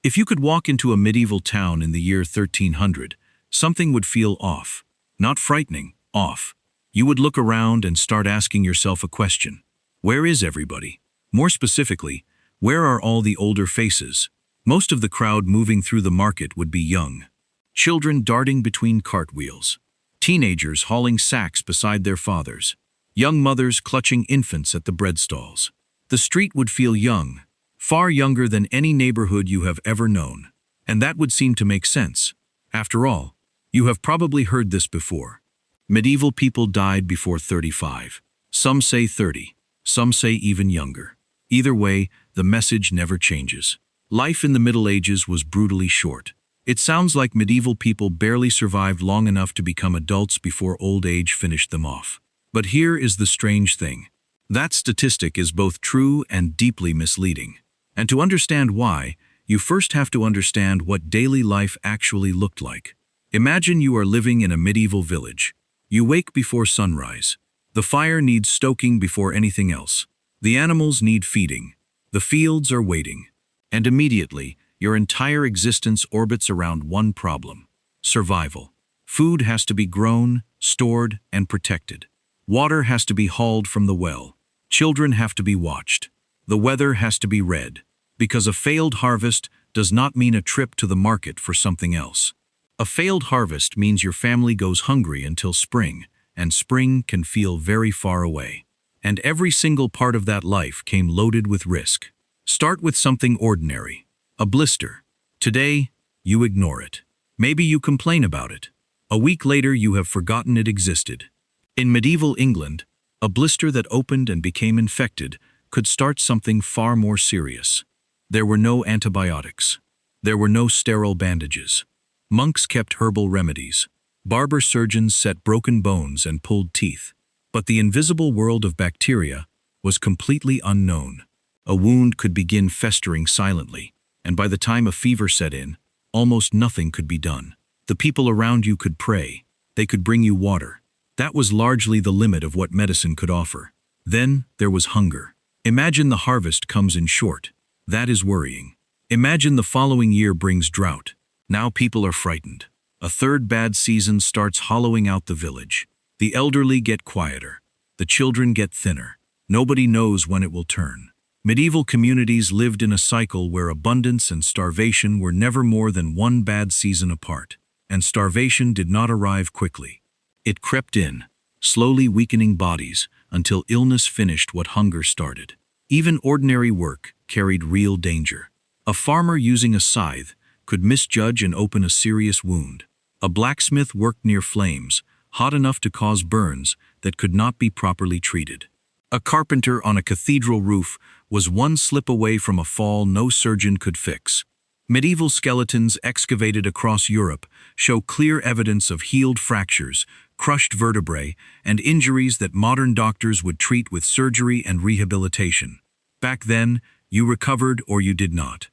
If you could walk into a medieval town in the year 1300, something would feel off. Not frightening, off. You would look around and start asking yourself a question. Where is everybody? More specifically, where are all the older faces? Most of the crowd moving through the market would be young. Children darting between cartwheels. Teenagers hauling sacks beside their fathers. Young mothers clutching infants at the bread stalls. The street would feel young, far younger than any neighborhood you have ever known. And that would seem to make sense. After all, you have probably heard this before. Medieval people died before 35. Some say 30. Some say even younger. Either way, the message never changes. Life in the Middle Ages was brutally short. It sounds like medieval people barely survived long enough to become adults before old age finished them off. But here is the strange thing. That statistic is both true and deeply misleading. And to understand why, you first have to understand what daily life actually looked like. Imagine you are living in a medieval village. You wake before sunrise. The fire needs stoking before anything else. The animals need feeding. The fields are waiting. And immediately, your entire existence orbits around one problem: survival. Food has to be grown, stored, and protected. Water has to be hauled from the well. Children have to be watched. The weather has to be read. Because a failed harvest does not mean a trip to the market for something else. A failed harvest means your family goes hungry until spring, and spring can feel very far away. And every single part of that life came loaded with risk. Start with something ordinary. A blister. Today, you ignore it. Maybe you complain about it. A week later, you have forgotten it existed. In medieval England, a blister that opened and became infected could start something far more serious. There were no antibiotics. There were no sterile bandages. Monks kept herbal remedies. Barber surgeons set broken bones and pulled teeth. But the invisible world of bacteria was completely unknown. A wound could begin festering silently, and by the time a fever set in, almost nothing could be done. The people around you could pray. They could bring you water. That was largely the limit of what medicine could offer. Then there was hunger. Imagine the harvest comes in short. That is worrying. Imagine the following year brings drought. Now people are frightened. A third bad season starts hollowing out the village. The elderly get quieter. The children get thinner. Nobody knows when it will turn. Medieval communities lived in a cycle where abundance and starvation were never more than one bad season apart. And starvation did not arrive quickly. It crept in, slowly weakening bodies until illness finished what hunger started. Even ordinary work carried real danger. A farmer using a scythe could misjudge and open a serious wound. A blacksmith worked near flames, hot enough to cause burns that could not be properly treated. A carpenter on a cathedral roof was one slip away from a fall no surgeon could fix. Medieval skeletons excavated across Europe show clear evidence of healed fractures, crushed vertebrae, and injuries that modern doctors would treat with surgery and rehabilitation. Back then, you recovered or you did not.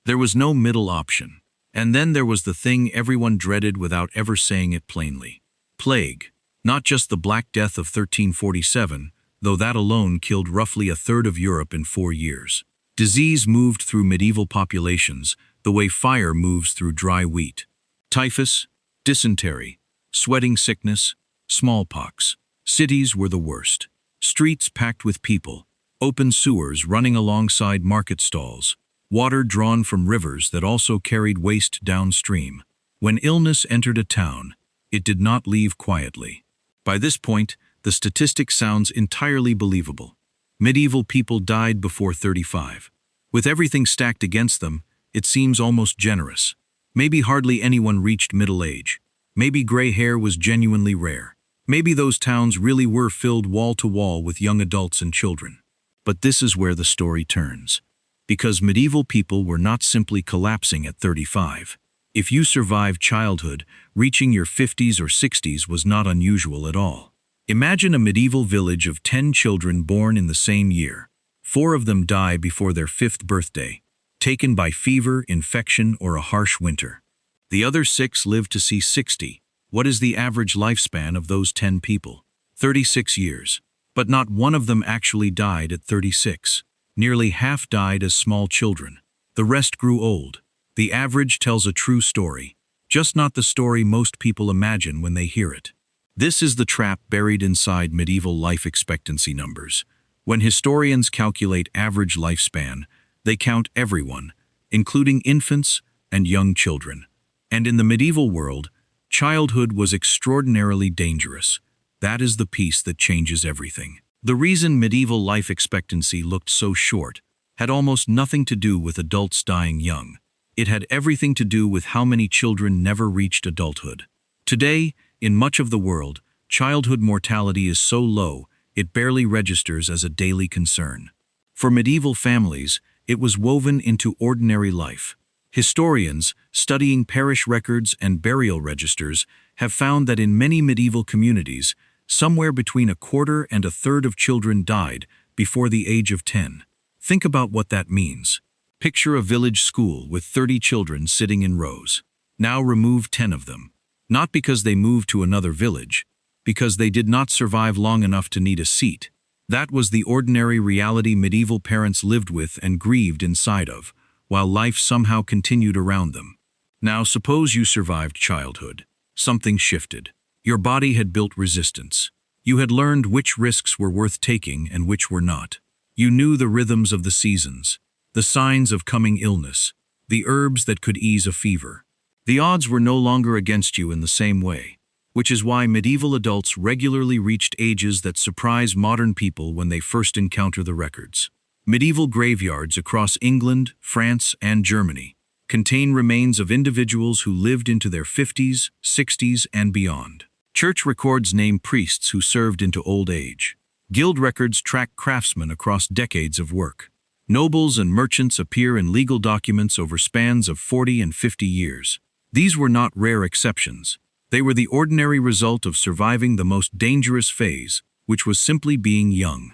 There was no middle option. And then there was the thing everyone dreaded without ever saying it plainly. Plague. Not just the Black Death of 1347, though that alone killed roughly a third of Europe in 4 years. Disease moved through medieval populations the way fire moves through dry wheat. Typhus, dysentery, sweating sickness, smallpox. Cities were the worst. Streets packed with people, open sewers running alongside market stalls, water drawn from rivers that also carried waste downstream. When illness entered a town, it did not leave quietly. By this point, the statistic sounds entirely believable. Medieval people died before 35. With everything stacked against them, it seems almost generous. Maybe hardly anyone reached middle age. Maybe gray hair was genuinely rare. Maybe those towns really were filled wall to wall with young adults and children. But this is where the story turns. Because medieval people were not simply collapsing at 35. If you survived childhood, reaching your 50s or 60s was not unusual at all. Imagine a medieval village of 10 children born in the same year. 4 of them die before their 5th birthday, taken by fever, infection, or a harsh winter. The other 6 live to see 60. What is the average lifespan of those 10 people? 36 years. But not one of them actually died at 36. Nearly half died as small children. The rest grew old. The average tells a true story, just not the story most people imagine when they hear it. This is the trap buried inside medieval life expectancy numbers. When historians calculate average lifespan, they count everyone, including infants and young children. And in the medieval world, childhood was extraordinarily dangerous. That is the piece that changes everything. The reason medieval life expectancy looked so short had almost nothing to do with adults dying young. It had everything to do with how many children never reached adulthood. Today, in much of the world, childhood mortality is so low, it barely registers as a daily concern. For medieval families, it was woven into ordinary life. Historians, studying parish records and burial registers, have found that in many medieval communities, somewhere between a quarter and a third of children died before the age of 10. Think about what that means. Picture a village school with 30 children sitting in rows. Now remove 10 of them. Not because they moved to another village, because they did not survive long enough to need a seat. That was the ordinary reality medieval parents lived with and grieved inside of, while life somehow continued around them. Now suppose you survived childhood. Something shifted. Your body had built resistance. You had learned which risks were worth taking and which were not. You knew the rhythms of the seasons, the signs of coming illness, the herbs that could ease a fever. The odds were no longer against you in the same way, which is why medieval adults regularly reached ages that surprise modern people when they first encounter the records. Medieval graveyards across England, France, and Germany contain remains of individuals who lived into their 50s, 60s, and beyond. Church records name priests who served into old age. Guild records track craftsmen across decades of work. Nobles and merchants appear in legal documents over spans of 40 and 50 years. These were not rare exceptions. They were the ordinary result of surviving the most dangerous phase, which was simply being young.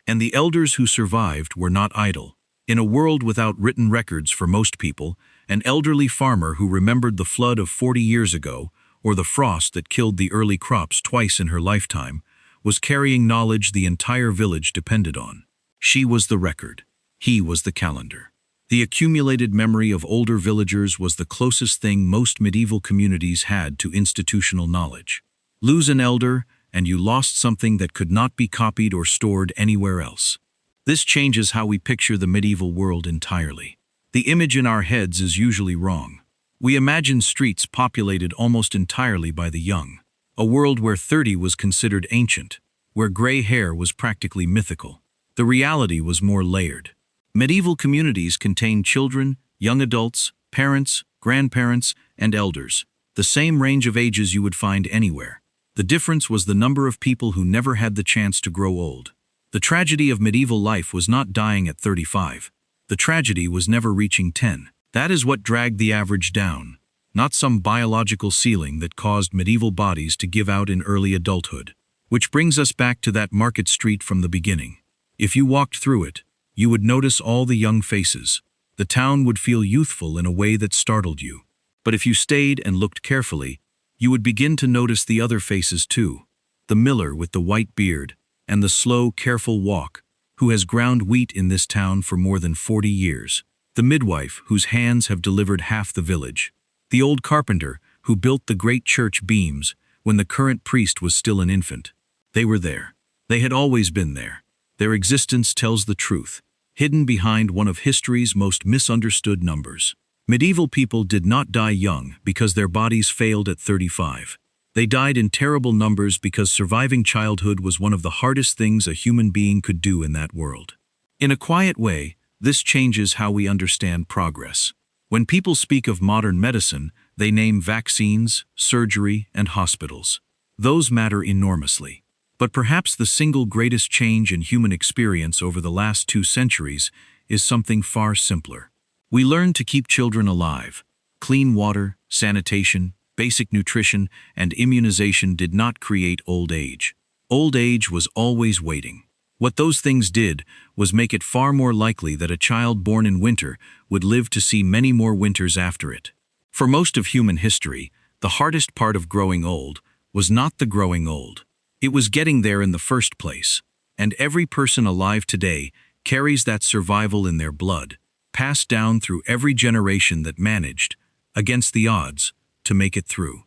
And the elders who survived were not idle. In a world without written records for most people, an elderly farmer who remembered the flood of 40 years ago, or the frost that killed the early crops twice in her lifetime, was carrying knowledge the entire village depended on. She was the record. He was the calendar. The accumulated memory of older villagers was the closest thing most medieval communities had to institutional knowledge. Lose an elder, and you lost something that could not be copied or stored anywhere else. This changes how we picture the medieval world entirely. The image in our heads is usually wrong. We imagine streets populated almost entirely by the young, a world where 30 was considered ancient, where gray hair was practically mythical. The reality was more layered. Medieval communities contained children, young adults, parents, grandparents, and elders, the same range of ages you would find anywhere. The difference was the number of people who never had the chance to grow old. The tragedy of medieval life was not dying at 35. The tragedy was never reaching 10. That is what dragged the average down, not some biological ceiling that caused medieval bodies to give out in early adulthood. Which brings us back to that market street from the beginning. If you walked through it, you would notice all the young faces. The town would feel youthful in a way that startled you. But if you stayed and looked carefully, you would begin to notice the other faces too. The miller with the white beard, and the slow, careful walk, who has ground wheat in this town for more than 40 years. The midwife, whose hands have delivered half the village. The old carpenter, who built the great church beams when the current priest was still an infant. They were there. They had always been there. Their existence tells the truth, hidden behind one of history's most misunderstood numbers. Medieval people did not die young because their bodies failed at 35. They died in terrible numbers because surviving childhood was one of the hardest things a human being could do in that world. In a quiet way, this changes how we understand progress. When people speak of modern medicine, they name vaccines, surgery, and hospitals. Those matter enormously. But perhaps the single greatest change in human experience over the last 2 centuries is something far simpler. We learned to keep children alive. Clean water, sanitation, basic nutrition, and immunization did not create old age. Old age was always waiting. What those things did was make it far more likely that a child born in winter would live to see many more winters after it. For most of human history, the hardest part of growing old was not the growing old. It was getting there in the first place, and every person alive today carries that survival in their blood. passed down through every generation that managed, against the odds, to make it through.